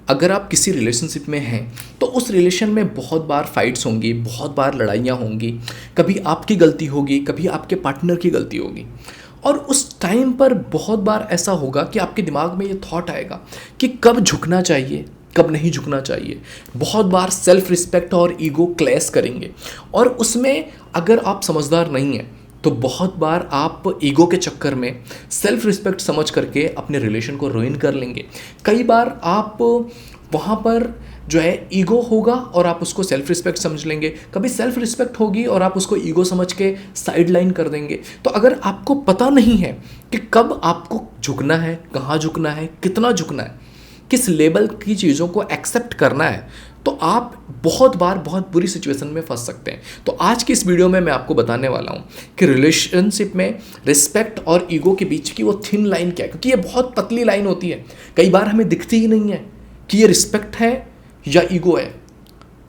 अगर आप किसी रिलेशनशिप में हैं तो उस रिलेशन में बहुत बार फाइट्स होंगी, बहुत बार लड़ाइयाँ होंगी, कभी आपकी गलती होगी, कभी आपके पार्टनर की गलती होगी। और उस टाइम पर बहुत बार ऐसा होगा कि आपके दिमाग में ये थॉट आएगा कि कब झुकना चाहिए, कब नहीं झुकना चाहिए। बहुत बार सेल्फ रिस्पेक्ट और ईगो क्लैश करेंगे, और उसमें अगर आप समझदार नहीं हैं तो बहुत बार आप ईगो के चक्कर में सेल्फ रिस्पेक्ट समझ करके अपने रिलेशन को रुइन कर लेंगे। कई बार आप वहाँ पर जो है ईगो होगा और आप उसको सेल्फ रिस्पेक्ट समझ लेंगे, कभी सेल्फ रिस्पेक्ट होगी और आप उसको ईगो समझ के साइड लाइन कर देंगे। तो अगर आपको पता नहीं है कि कब आपको झुकना है, कहाँ झुकना है, कितना झुकना है, किस लेवल की चीज़ों को एक्सेप्ट करना है, तो आप बहुत बार बहुत बुरी सिचुएशन में फंस सकते हैं। तो आज की इस वीडियो में मैं आपको बताने वाला हूँ कि रिलेशनशिप में रिस्पेक्ट और ईगो के बीच की वो थिन लाइन क्या है, क्योंकि ये बहुत पतली लाइन होती है। कई बार हमें दिखती ही नहीं है कि ये रिस्पेक्ट है या ईगो है।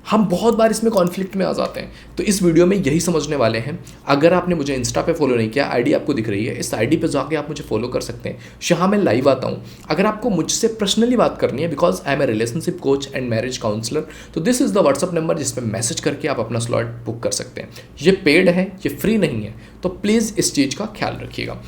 हम बहुत बार इसमें कॉन्फ्लिक्ट में आ जाते हैं। तो इस वीडियो में यही समझने वाले हैं। अगर आपने मुझे इंस्टा पे फॉलो नहीं किया, आईडी आपको दिख रही है, इस आईडी पे जाके आप मुझे फॉलो कर सकते हैं। यहाँ मैं लाइव आता हूँ। अगर आपको मुझसे पर्सनली बात करनी है, because I am a relationship coach and marriage counsellor, तो this is the WhatsApp number जिस पर मैसेज करके आप अपना स्लॉट बुक कर सकते हैं। ये पेड है, ये फ्री नहीं है, तो प्लीज़ इस चीज़ का ख्याल रखिएगा।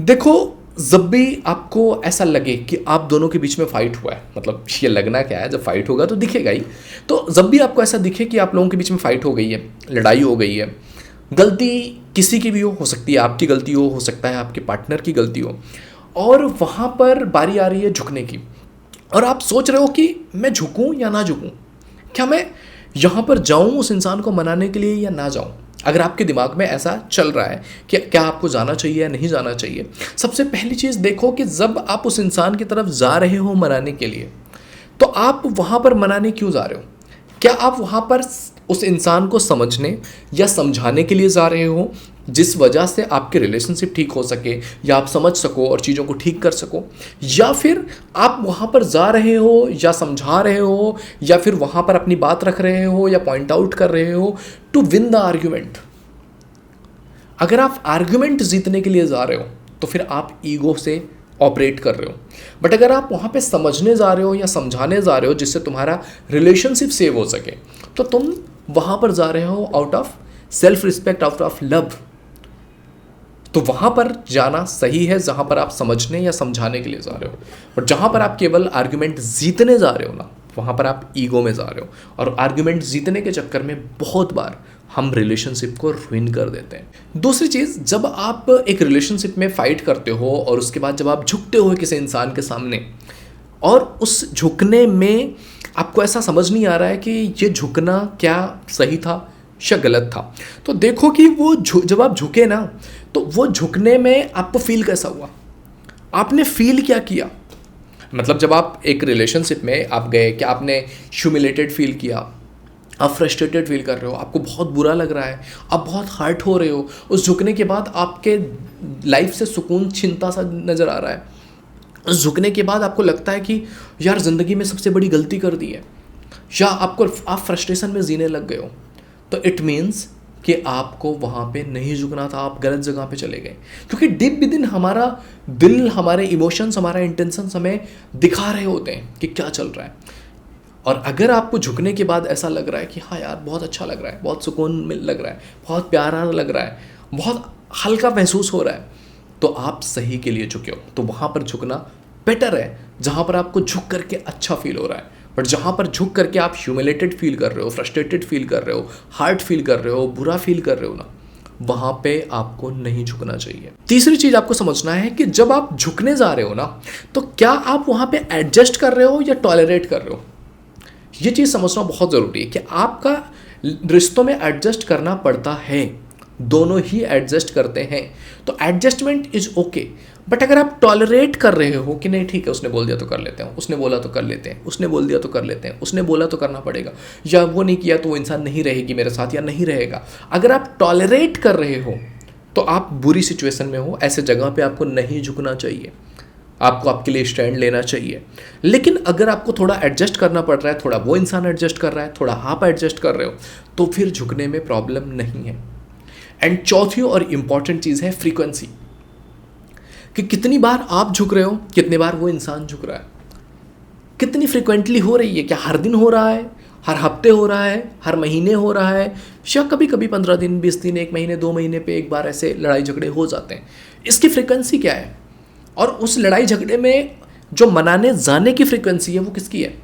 देखो, जब भी आपको ऐसा लगे कि आप दोनों के बीच में फाइट हुआ है, मतलब ये लगना क्या है, जब फाइट होगा तो दिखेगा ही। तो जब भी आपको ऐसा दिखे कि आप लोगों के बीच में फाइट हो गई है, लड़ाई हो गई है, गलती किसी की भी हो सकती है, आपकी गलती हो सकता है आपके पार्टनर की गलती हो, और वहाँ पर बारी आ रही है झुकने की, और आप सोच रहे हो कि मैं झुकूँ या ना झुकूँ, क्या मैं यहाँ पर जाऊँ उस इंसान को मनाने के लिए या ना जाऊँ। अगर आपके दिमाग में ऐसा चल रहा है कि क्या आपको जाना चाहिए या नहीं जाना चाहिए, सबसे पहली चीज़ देखो कि जब आप उस इंसान की तरफ जा रहे हो मनाने के लिए, तो आप वहाँ पर मनाने क्यों जा रहे हो? क्या आप वहाँ पर उस इंसान को समझने या समझाने के लिए जा रहे हो, जिस वजह से आपके रिलेशनशिप ठीक हो सके या आप समझ सको और चीज़ों को ठीक कर सको, या फिर आप वहाँ पर जा रहे हो या समझा रहे हो या फिर वहाँ पर अपनी बात रख रहे हो या पॉइंट आउट कर रहे हो टू विन द आर्ग्यूमेंट। अगर आप आर्ग्यूमेंट जीतने के लिए जा रहे हो तो फिर आप ईगो से ऑपरेट कर रहे हो। बट अगर आप वहाँ पे समझने जा रहे हो या समझाने जा रहे हो जिससे तुम्हारा रिलेशनशिप सेव हो सके, तो तुम वहाँ पर जा रहे हो out of self respect, out of love. तो वहाँ पर जाना सही है जहाँ पर आप समझने या समझाने के लिए जा रहे हो। बट जहाँ पर आप केवल आर्ग्यूमेंट जीतने जा रहे हो ना, वहाँ पर आप ईगो में जा रहे हो, और आर्ग्यूमेंट जीतने के चक्कर में बहुत बार हम रिलेशनशिप को रुइन कर देते हैं। दूसरी चीज़, जब आप एक रिलेशनशिप में फाइट करते हो और उसके बाद जब आप झुकते हो किसी इंसान के सामने, और उस झुकने में आपको ऐसा समझ नहीं आ रहा है कि ये झुकना क्या सही था या गलत था, तो देखो कि वो जब आप झुके ना, तो वो झुकने में आपको फील कैसा हुआ, आपने फील क्या किया। मतलब जब आप एक रिलेशनशिप में आप गए, क्या आपने ह्यूमिलेटेड फील किया, आप फ्रस्ट्रेटेड फील कर रहे हो, आपको बहुत बुरा लग रहा है, आप बहुत हर्ट हो रहे हो, उस झुकने के बाद आपके लाइफ से सुकून छिनता सा नज़र आ रहा है, उस झुकने के बाद आपको लगता है कि यार ज़िंदगी में सबसे बड़ी गलती कर दी है, या आप फ्रस्ट्रेशन में जीने लग गए हो, तो इट मीन्स कि आपको वहाँ पे नहीं झुकना था, आप गलत जगह पे चले गए। क्योंकि डीप विद इन हमारा दिल, हमारे इमोशंस, हमारा इंटेंशंस हमें दिखा रहे होते हैं कि क्या चल रहा है। और अगर आपको झुकने के बाद ऐसा लग रहा है कि हाँ यार बहुत अच्छा लग रहा है, बहुत सुकून लग रहा है, बहुत प्यारा लग रहा है, बहुत हल्का महसूस हो रहा है, तो आप सही के लिए झुके हो। तो वहाँ पर झुकना बेटर है जहाँ पर आपको झुक करके अच्छा फील हो रहा है। बट जहाँ पर झुक करके आप ह्यूमिलेटेड फील कर रहे हो, फ्रस्ट्रेटेड फील कर रहे हो, हार्ट फील कर रहे हो, बुरा फील कर रहे हो ना, वहाँ पे आपको नहीं झुकना चाहिए। तीसरी चीज़ आपको समझना है कि जब आप झुकने जा रहे हो ना, तो क्या आप वहाँ पे एडजस्ट कर रहे हो या टॉलरेट कर रहे हो। ये चीज़ समझना बहुत ज़रूरी है कि आपका रिश्तों में एडजस्ट करना पड़ता है, दोनों ही एडजस्ट करते हैं, तो एडजस्टमेंट इज़ ओके। बट अगर आप टॉलरेट कर रहे हो कि नहीं ठीक है, उसने बोल दिया तो कर लेते हैं, उसने बोला तो कर लेते हैं, उसने बोल दिया तो कर लेते हैं, उसने बोला तो करना पड़ेगा, या वो नहीं किया तो वो इंसान नहीं रहेगी मेरे साथ या नहीं रहेगा, अगर आप टॉलरेट कर रहे हो तो आप बुरी सिचुएशन में हो। ऐसे जगह पे आपको नहीं झुकना चाहिए, आपको आपके लिए स्टैंड लेना चाहिए। लेकिन अगर आपको थोड़ा एडजस्ट करना पड़ रहा है, थोड़ा वो इंसान एडजस्ट कर रहा है, थोड़ा आप एडजस्ट कर रहे हो, तो फिर झुकने में प्रॉब्लम नहीं है। एंड चौथी और इम्पॉर्टेंट चीज़ है फ्रीक्वेंसी, कि कितनी बार आप झुक रहे हो, कितनी बार वो इंसान झुक रहा है। कितनी फ्रिक्वेंटली हो रही है, क्या हर दिन हो रहा है, हर हफ्ते हो रहा है, हर महीने हो रहा है, या कभी कभी 15 दिन, 20 दिन, 1 महीने, 2 महीने पे एक बार ऐसे लड़ाई झगड़े हो जाते हैं। इसकी फ्रिक्वेंसी क्या है, और उस लड़ाई झगड़े में जो मनाने जाने की फ्रिक्वेंसी है वो किसकी है?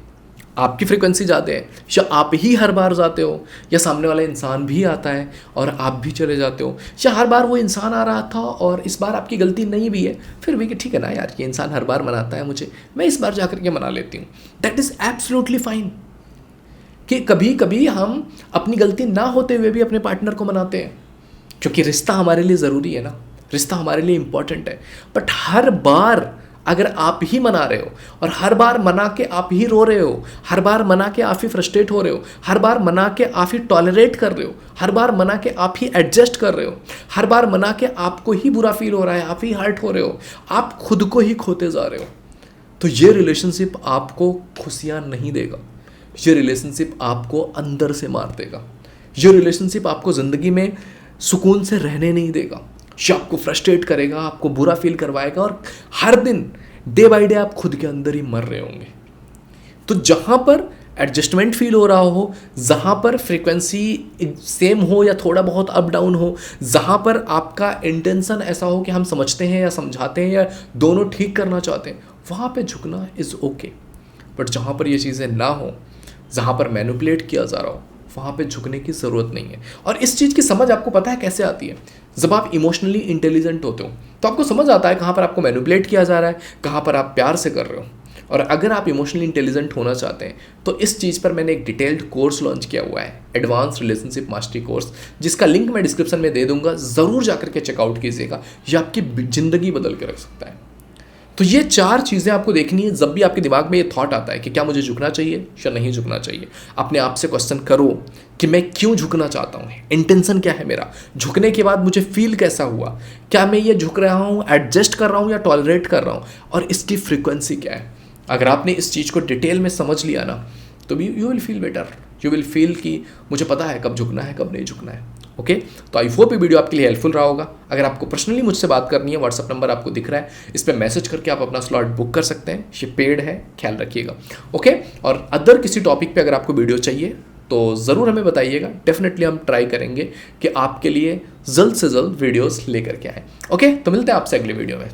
आपकी फ्रिक्वेंसी ज़्यादा है, या आप ही हर बार जाते हो, या सामने वाला इंसान भी आता है और आप भी चले जाते हो, या हर बार वो इंसान आ रहा था और इस बार आपकी गलती नहीं भी है, फिर भी कि ठीक है ना यार, ये इंसान हर बार मनाता है मुझे, मैं इस बार जाकर के मना लेती हूँ। That is absolutely fine. कि कभी कभी हम अपनी गलती ना होते हुए भी अपने पार्टनर को मनाते हैं, क्योंकि रिश्ता हमारे लिए ज़रूरी है ना, रिश्ता हमारे लिए इंपॉर्टेंट है। बट हर बार अगर आप ही मना रहे हो, और हर बार मना के आप ही रो रहे हो, हर बार मना के आप ही फ्रस्ट्रेट हो रहे हो, हर बार मना के आप ही टॉलरेट कर रहे हो, हर बार मना के आप ही एडजस्ट कर रहे हो, हर बार मना के आपको ही बुरा फील हो रहा है, आप ही हर्ट हो रहे हो, आप खुद को ही खोते जा रहे हो, तो ये रिलेशनशिप आपको खुशियाँ नहीं देगा। ये रिलेशनशिप आपको अंदर से मार देगा। ये रिलेशनशिप आपको ज़िंदगी में सुकून से रहने नहीं देगा। ये आपको फ्रस्ट्रेट करेगा, आपको बुरा फील करवाएगा, और हर दिन डे बाय डे आप खुद के अंदर ही मर रहे होंगे। तो जहाँ पर एडजस्टमेंट फील हो रहा हो, जहाँ पर फ्रीक्वेंसी सेम हो या थोड़ा बहुत अप डाउन हो, जहाँ पर आपका इंटेंशन ऐसा हो कि हम समझते हैं या समझाते हैं या दोनों ठीक करना चाहते हैं, वहाँ पे झुकना इज़ ओके। बट जहाँ पर ये चीज़ें ना हो, जहाँ पर मैनिपुलेट किया जा रहा हो, वहाँ पे झुकने की ज़रूरत नहीं है। और इस चीज़ की समझ आपको पता है कैसे आती है? जब आप इमोशनली इंटेलिजेंट होते हो तो आपको समझ आता है कहाँ पर आपको मैनिपुलेट किया जा रहा है, कहाँ पर आप प्यार से कर रहे हो। और अगर आप इमोशनली इंटेलिजेंट होना चाहते हैं तो इस चीज़ पर मैंने एक डिटेल्ड कोर्स लॉन्च किया हुआ है, एडवांस रिलेशनशिप मास्टरी कोर्स, जिसका लिंक मैं डिस्क्रिप्शन में दे दूंगा। ज़रूर जाकर के चेकआउट कीजिएगा, ये आपकी ज़िंदगी बदल के रख सकता है। तो ये 4 चीज़ें आपको देखनी है जब भी आपके दिमाग में ये थॉट आता है कि क्या मुझे झुकना चाहिए या नहीं झुकना चाहिए। अपने आप से क्वेश्चन करो कि मैं क्यों झुकना चाहता हूँ, इंटेंशन क्या है मेरा, झुकने के बाद मुझे फील कैसा हुआ, क्या मैं ये झुक रहा हूँ, एडजस्ट कर रहा हूँ या टॉलरेट कर रहा हूँ, और इसकी फ्रीक्वेंसी क्या है। अगर आपने इस चीज़ को डिटेल में समझ लिया ना, तो you will feel better, you will feel कि मुझे पता है कब झुकना है कब नहीं झुकना है। ओके, तो आई होप ये वीडियो आपके लिए हेल्पफुल रहा होगा। अगर आपको पर्सनली मुझसे बात करनी है, व्हाट्सअप नंबर आपको दिख रहा है, इस पर मैसेज करके आप अपना स्लॉट बुक कर सकते हैं। ये पेड है, ख्याल रखिएगा। ओके, और अदर किसी टॉपिक पे अगर आपको वीडियो चाहिए तो ज़रूर हमें बताइएगा, डेफिनेटली हम ट्राई करेंगे कि आपके लिए जल्द से जल्द वीडियोज़ लेकर के आएँ। ओके, तो मिलते हैं आपसे अगले वीडियो में।